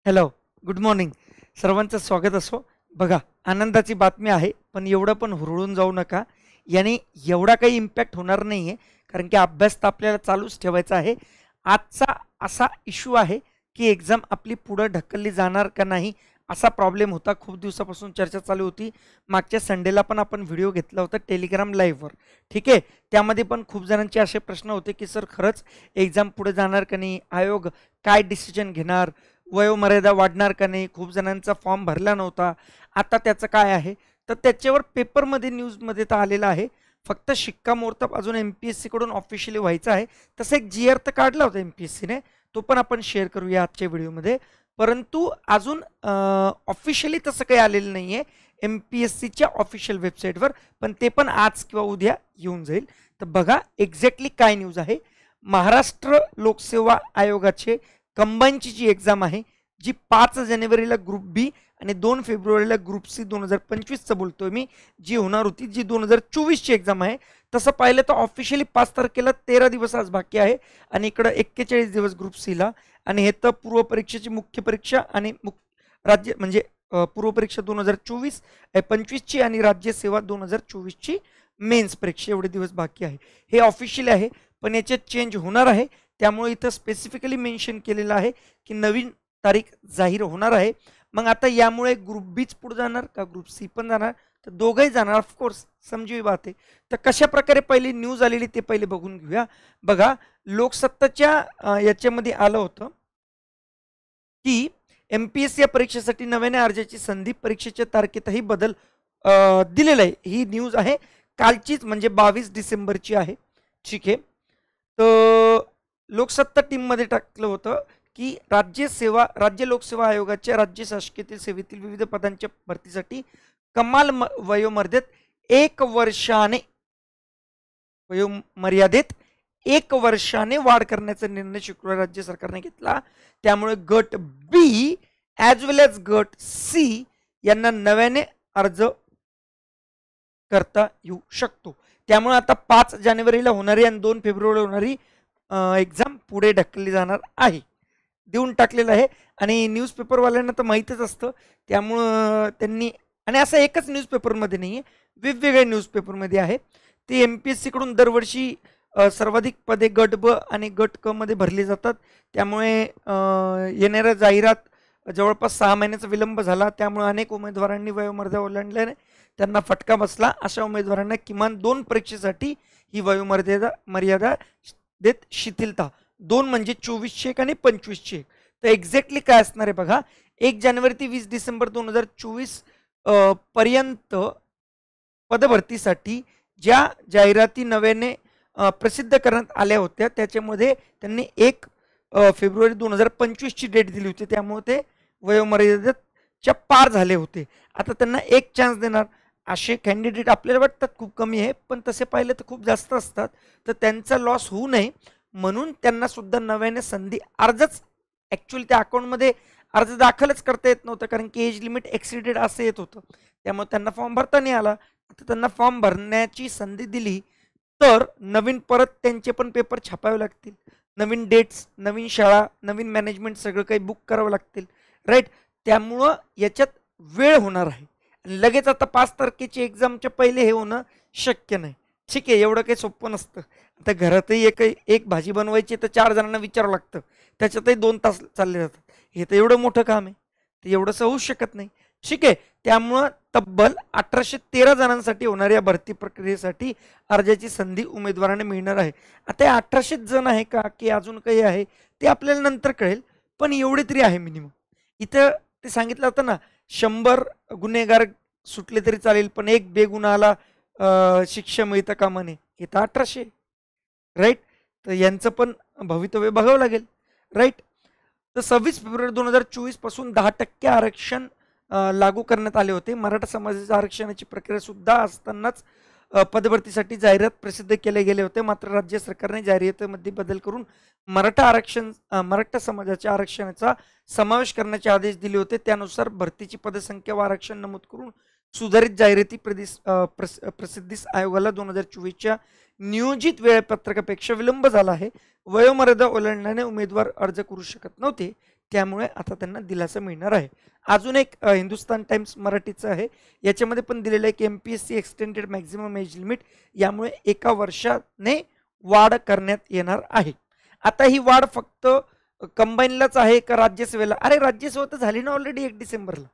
Hello, good morning. सर्वांचं स्वागत असो. बघा, आनंदाची बातमी आहे, पण एवढं पण हुरळून जाऊ नका. याने एवढा काही इम्पॅक्ट होणार नाही आहे, कारण की अभ्यास तर आपल्याला चालूच ठेवायचा आहे. आजचा असा इश्यू आहे, की एक्झाम आपली पुढं ढकलली जाणार का नाही, असा प्रॉब्लेम होता. खूप दिवसापासून चर्चा चालू होती. मागच्या संडेला पण आपण व्हिडिओ घेतला होता टेलिग्राम लाईव्हवर, ठीक आहे. त्यामध्ये पण खूप जणांचे असे प्रश्न होते, की सर खरंच एक्झाम पुढे जाणार का नाही, आयोग काय डिसिजन घेणार, वयोमर्यादा वाढणार का नाही, खूप जणांचा फॉर्म भरला नव्हता, आता त्याचं काय आहे. तर त्याच्यावर पेपरमध्ये न्यूजमध्ये तर आलेलं आहे. फक्त शिक्कामोर्तब अजून एम पी एस सीकडून ऑफिशियली व्हायचं आहे. तसं एक जी आर तर काढला होता एम पी एस सीने, तो पण आपण शेअर करूया आजच्या व्हिडिओमध्ये. परंतु अजून ऑफिशियली तसं काही आलेलं नाही आहे एम पी एस सीच्या ऑफिशियल वेबसाईटवर, पण ते पण आज किंवा उद्या येऊन जाईल. तर बघा एक्झॅक्टली काय न्यूज आहे. महाराष्ट्र लोकसेवा आयोगाचे कंबाईनची जी एक्झाम आहे, जी 5 जानेवारीला ग्रुप बी आणि 2 फेब्रुवारीला ग्रुप सी 2025चं बोलतोय मी, जी होणार होती, जी 2024ची एक्झाम आहे. तसं पाहिलं तर ऑफिशियली 5 तारखेला 13 दिवस आज बाकी आहे आणि इकडं 41 दिवस ग्रुप सीला. आणि हे तर पूर्व परीक्षेची मुख्य परीक्षा आणि राज्य म्हणजे पूर्व परीक्षा 2024 25ची आणि राज्यसेवा 2024ची मेन्स परीक्षा, एवढे दिवस बाकी आहे. हे ऑफिशियल आहे, पण याच्यात चेंज होणार आहे. त्यामुळे इथं स्पेसिफिकली मेन्शन केलेलं आहे की नवीन तारीख जाहीर होणार आहे. मग आता यामुळे ग्रुप बीच पुढे जाणार का ग्रुप सी पण जाणार, तर दोघंही जाणार ऑफकोर्स, समजूही बात आहे. तर कशा प्रकारे पहिली न्यूज आलेली ते पहिले बघून घेऊया. बघा, लोकसत्ताच्या याच्यामध्ये आलं होतं की एम पी एस सी या परीक्षेसाठी नव्याने अर्जाची संधी, परीक्षेच्या तारखेतही बदल दिलेला आहे. ही न्यूज आहे कालचीच, म्हणजे 22 डिसेंबरची आहे, ठीक आहे. तर लोकसत्ता टीममध्ये टाकलं होतं की राज्य लोकसेवा आयोगाच्या राज्य शासकीय सेवेतील विविध पदांच्या भरतीसाठी कमाल वयोमर्यादेत 1 वर्षाने वयोमर्यादेत 1 वर्षाने वाढ करण्याचा निर्णय शुक्रवार राज्य सरकारने घेतला. त्यामुळे गट बी ॲज वेल एज गट सी यांना नव्याने अर्ज करता येऊ शकतो. त्यामुळे आता 5 जानेवारीला होणारी आणि 2 फेब्रुवारीला होणारी एक्झाम पुढे ढकलली जाणार आहे, देऊन टाकलेलं आहे. आणि न्यूजपेपरवाल्यांना तर माहीतच असतं, त्यामुळं त्यांनी, आणि असं एकच न्यूजपेपरमध्ये नाही आहे, वेगवेगळ्या न्यूजपेपरमध्ये आहे. ते एम पी एस सीकडून दरवर्षी सर्वाधिक पदे गट ब आणि गट क मध्ये भरली जातात. त्यामुळे येणाऱ्या जाहिरात जवळपास 6 महिन्याचा विलंब झाला. त्यामुळे अनेक उमेदवारांनी वयोमर्यादा ओलांडल्याने त्यांना फटका बसला. अशा उमेदवारांना किमान 2 परीक्षेसाठी ही मर्यादा देत शिथिलता, 2 म्हणजे 24ची एक आणि 25ची एक. तर एक्झॅक्टली काय असणार आहे बघा. 1 जानेवारी ते 20 डिसेंबर 2024 पर्यंत पदभरतीसाठी ज्या जाहिराती नव्याने प्रसिद्ध करण्यात आल्या होत्या, त्याच्यामध्ये त्यांनी 1 फेब्रुवारी 2025ची डेट दिली होती. त्यामुळे ते वयोमर्यादेच्या पार झाले होते. आता त्यांना एक चान्स देणार. असे कॅन्डिडेट आपल्याला वाटतात खूप कमी आहे, पण तसे पाहिले तर खूप जास्त असतात. तर त्यांचा लॉस होऊ नये म्हणून त्यांना सुद्धा नव्याने संधी, अर्जच ॲक्च्युअली त्या अकाउंटमध्ये अर्ज दाखलच करता येत नव्हतं, कारण की एज लिमिट एक्सिडेड असं येत होतं. त्यामुळे त्यांना फॉर्म भरता नाही आला. आता त्यांना फॉर्म भरण्याची संधी दिली तर नवीन परत त्यांचे पण पेपर छापावे लागतील, नवीन डेट्स, नवीन शाळा, नवीन मॅनेजमेंट सगळं काही बुक करावं लागतील, राईट. त्यामुळं याच्यात वेळ होणार आहे. लगेच आता 5 तारखेची एक्झामच्या पहिले हे होणं शक्य नाही, ठीक आहे. एवढं काही सोपं नसतं. आता घरातही एक भाजी बनवायची तर 4 जणांना विचारावं लागतं, त्याच्यातही 2 तास चालले जातात. हे तर एवढं मोठं काम आहे, ते एवढंसं होऊच शकत नाही, ठीक आहे. त्यामुळं तब्बल 1813 जणांसाठी होणाऱ्या भरती प्रक्रियेसाठी अर्जाची संधी उमेदवारांना मिळणार आहे. आता 1800 जण आहे का की अजून काही आहे ते आपल्याला नंतर कळेल, पण एवढे तरी आहे मिनिमम. इथं ते सांगितलं होतं ना, 100 गुन्हेगार सुटले तरी चालेल, पण एक बेगुन्हाला शिक्षा मिळता कामा नये. हे तर 1800, राईट. तर यांचं पण भवितव्य बघावं लागेल, राईट. तर 26 फेब्रुवारी 2024 पासून 10% आरक्षण लागू करण्यात आले होते. मराठा समाजाच्या आरक्षणाची प्रक्रिया सुद्धा असतानाच पदभरतीसाठी जाहिरात प्रसिद्ध केले गेले होते. मात्र राज्य सरकारने जाहिरातीमध्ये बदल करून मराठा समाजाच्या आरक्षणाचा समावेश करण्याचे आदेश दिले होते. त्यानुसार भरतीची पदसंख्या व आरक्षण नमूद करून सुधारित जाहिराती प्रसिद्धीस आयोगाला 2024च्या नियोजित वेळापत्रकापेक्षा विलंब झाला आहे. वयोमर्यादा ओलांडल्याने उमेदवार अर्ज करू शकत नव्हते. त्यामुळे आता त्यांना दिलासा मिळणार आहे. अजून एक हिंदुस्तान टाइम्स मराठीचं आहे, याच्यामध्ये पण दिलेलं आहे की MPSC extended maximum age limit, यामुळे 1 वर्षाने वाढ करण्यात येणार आहे. आता ही वाढ फक्त कंबाईनलाच आहे का राज्यसेवेला? अरे राज्यसेवा तर झाली ना ऑलरेडी 1 डिसेंबरला.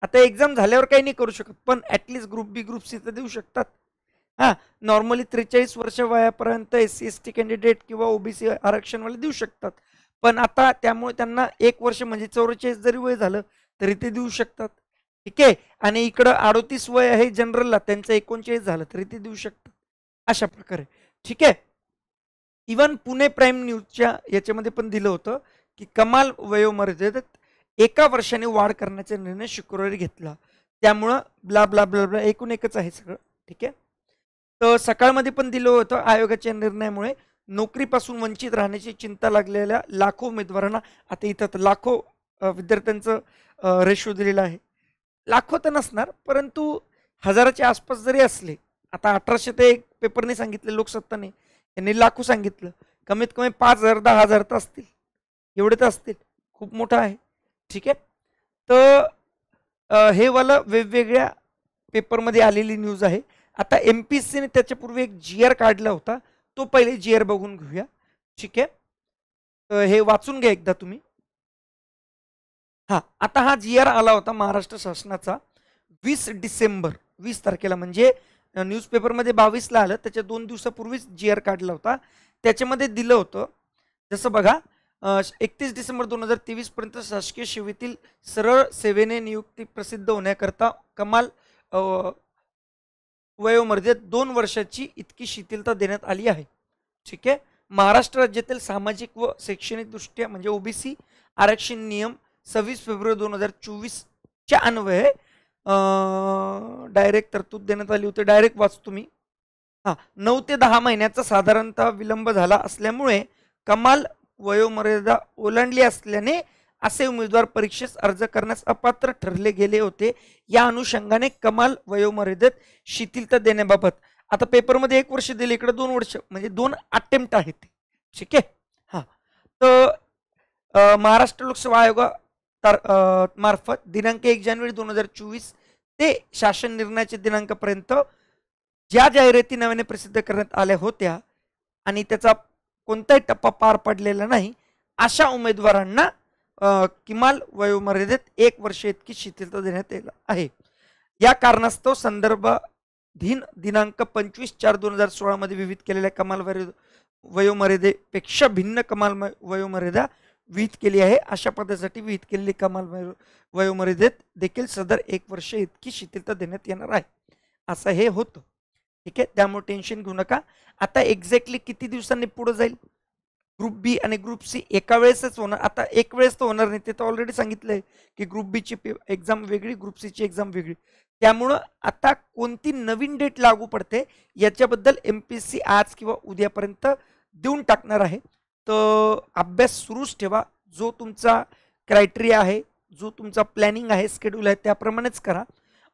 आता एक्झाम झाल्यावर काही नाही करू शकत, पण ॲटलिस्ट ग्रुप बी ग्रुप सी तर देऊ शकतात. हां, नॉर्मली 43 वर्ष वयापर्यंत SC ST कॅन्डिडेट किंवा OBC आरक्षणवाले देऊ शकतात. पण आता त्यामुळे त्यांना 1 वर्ष म्हणजे 44 जरी वय झालं तरी ते देऊ शकतात. ठीक आहे. आणि इकडं 38 वय आहे जनरलला, त्यांचं 39 झालं तरी ते देऊ शकतात. अशा प्रकारे. ठीक आहे. इवन पुणे प्राईम न्यूजच्या याच्यामध्ये पण दिलं होतं की कमाल वयोमर्यादेत 1 वर्षाने वाढ करण्याचा निर्णय शुक्रवारी घेतला. त्यामुळं ब्ला ब्ला ब्ला ब्ला एकूण एकच आहे सगळं. ठीक आहे. तर सकाळमध्ये पण दिलं होतं आयोगाच्या निर्णयामुळे नोकरीपासून वंचित राहण्याची चिंता लागलेल्या लाखो उमेदवारांना, आता इथं तर लाखो विद्यार्थ्यांचं रेशो दिलेला आहे. लाखो तर नसणार, परंतु हजाराच्या आसपास जरी असले, आता 1800 ते एक पेपरने सांगितले लोकसत्ताने, यांनी लाखो सांगितलं, कमीत कमी 5000 10,000 तर असतील, एवढे तर असतील. खूप मोठा आहे. ठीक आहे. तर हे वाला वेगवेगळ्या पेपरमध्ये आलेली न्यूज आहे. आता MPSCने त्याच्यापूर्वी एक GR काढला होता, तो पहिले GR बघून घेऊया. ठीक आहे. तर हे वाचून घ्या एकदा तुम्ही. आता हा GR आला होता महाराष्ट्र शासनाचा 20 डिसेंबर 20 तारखेला, म्हणजे न्यूजपेपरमध्ये 22ला आलं, त्याच्या 2 दिवसापूर्वीच GR काढला होता. त्याच्यामध्ये दिलं होतं, जसं बघा 31 डिसेंबर 2023 पर्यंत शासकीय सेवेतील सरळ सेवेने नियुक्ती प्रसिद्ध होण्याकरता कमाल वयोमर्यादेत 2 वर्षाची इतकी शिथिलता देण्यात आली आहे. ठीक आहे. महाराष्ट्र राज्यातील सामाजिक व शैक्षणिक दृष्ट्या म्हणजे OBC आरक्षण नियम 26 फेब्रुवारी 2024च्या अन्वये डायरेक्ट तरतूद देण्यात आली होती. डायरेक्ट वाचतो मी. 9 ते 10 महिन्याचा साधारणतः विलंब झाला असल्यामुळे कमाल वयोमर्यादा ओलांडली असल्याने असे उमेदवार परीक्षेस अर्ज करण्यास अपात्र ठरले गेले होते. या अनुषंगाने कमाल वयोमर्यादेत शिथिलता देण्याबाबत आता पेपरमध्ये 1 वर्ष दिले, इकडे 2 वर्ष, म्हणजे 2 अटेम्प्ट आहेत. ठीक आहे. तर महाराष्ट्र लोकसेवा आयोगा मार्फत दिनांक 1 जानेवारी 2024 ते शासन निर्णयाच्या दिनांकापर्यंत ज्या जाहिराती नव्याने प्रसिद्ध करण्यात आल्या होत्या आणि त्याचा कोणताही टप्पा पार पडलेला नाही, अशा उमेदवारांना किमान वयोमर्यादेत 1 वर्ष इतकी शिथिलता देण्यात येईल आहे. या कारणास्तव संदर्भाधीन दिनांक 25/4/2016 मध्ये विहित केलेल्या कमाल वयोमर्यादेपेक्षा भिन्न कमाल वयोमर्यादा विहित केली आहे. अशा पदासाठी विहित केलेली कमाल वयोमर्यादेत देखील सदर 1 वर्ष इतकी शिथिलता देण्यात येणार आहे, असं हे होतं. ठीक आहे. त्यामुळे टेन्शन घेऊ नका. आता एक्झॅक्टली किती दिवसांनी पुढे जाईल ग्रुप बी आणि ग्रुप सी एका वेळेसच होणार. आता एक वेळेस तर होणार नाही, ते तर ऑलरेडी सांगितलंय की ग्रुप बी ची एक्झाम वेगळी, ग्रुप सी ची एक्झाम वेगळी. त्यामुळं आता कोणती नवीन डेट लागू पडते याच्याबद्दल MPSC आज किंवा उद्यापर्यंत देऊन टाकणार आहे. तर अभ्यास सुरूच ठेवा. जो तुमचा क्रायटेरिया आहे, जो तुमचा प्लॅनिंग आहे, शेड्यूल आहे, त्याप्रमाणेच करा.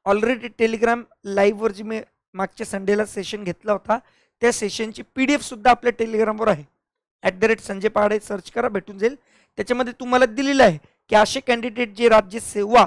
ऑलरेडी टेलिग्राम लाईव्हवर जी मी मागच्या संडेला सेशन घेतला होता, त्या सेशनची PDF सुद्धा आपल्या टेलिग्रामवर आहे. @संजय पहाडे सर्च करा, भेटून जाईल. त्याच्यामध्ये तुम्हाला दिलेलं आहे की असे कॅन्डिडेट जे राज्यसेवा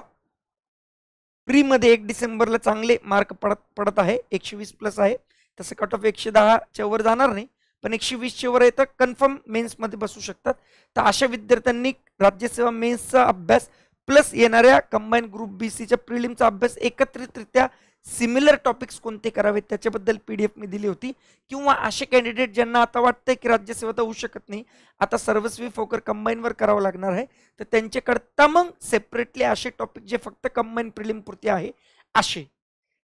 प्रीमध्ये 1 डिसेंबरला चांगले मार्क पडत आहे, 120+ आहे, तसं कट ऑफ 110च्या वर जाणार नाही, पण 120च्या वर येतं, कन्फर्म मेन्समध्ये बसू शकतात. तर अशा विद्यार्थ्यांनी राज्यसेवा मेन्सचा अभ्यास प्लस येणाऱ्या कंबाईन ग्रुप BCच्या प्रिलिमचा अभ्यास एकत्रितरित्या सिमिलर टॉपिक्स कोणते करावेत त्याच्याबद्दल PDF मी दिली होती. किंवा असे कॅन्डिडेट ज्यांना आता वाटतंय की राज्यसेवा तर होऊ शकत नाही, आता सर्वस्वी फोकर कंबाईनवर करावं लागणार आहे, तर त्यांच्याकरता मग सेपरेटली असे टॉपिक जे फक्त कंबाईन प्रिलिम पुरते आहे असे.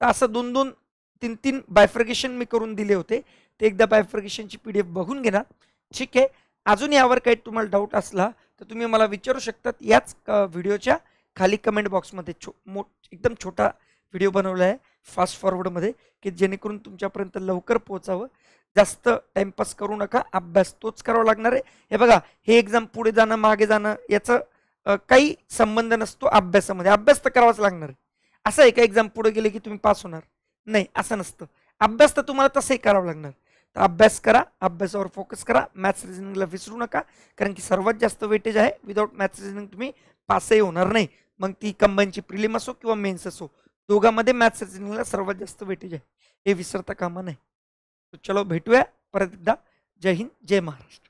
तर असं 2-2 3-3 बायफ्रिकेशन मी करून दिले होते. ते एकदा बायफ्रिकेशनची PDF बघून घेणार. ठीक आहे. अजून यावर काही तुम्हाला डाऊट असला तर तुम्ही मला विचारू शकतात. याच व्हिडिओच्या खाली कमेंट बॉक्समध्ये एकदम छोटा व्हिडिओ बनवला आहे फास्ट फॉरवर्डमध्ये, की जेणेकरून तुमच्यापर्यंत लवकर पोहोचावं. जास्त टाइमपास करू नका, अभ्यास तोच करावा लागणार आहे. हे बघा, हे एक्झाम पुढे जाणं मागे जाणं याचं काही संबंध नसतो अभ्यासामध्ये. अभ्यास तर करावाच लागणार आहे. असं आहे का एक्झाम पुढे गेले की तुम्ही पास होणार? नाही, असं नसतं. अभ्यास तर तुम्हाला तसंही करावा लागणार. तर अभ्यास करा, अभ्यासावर फोकस करा, मॅथ्स रिझनिंगला विसरू नका, कारण की सर्वात जास्त वेटेज आहे. विदाऊट मॅथ्स रिझनिंग तुम्ही पासही होणार नाही. मग ती कंबाईनची प्रिलिम असो किंवा मेन्स असो, दोघांमध्ये मॅथ्स रिझनिंगला सर्वात जास्त वेटेज आहे, हे विसरता कामा नाही. चलो भेटूया परत एकदा. जय हिंद, जय महाराष्ट्र.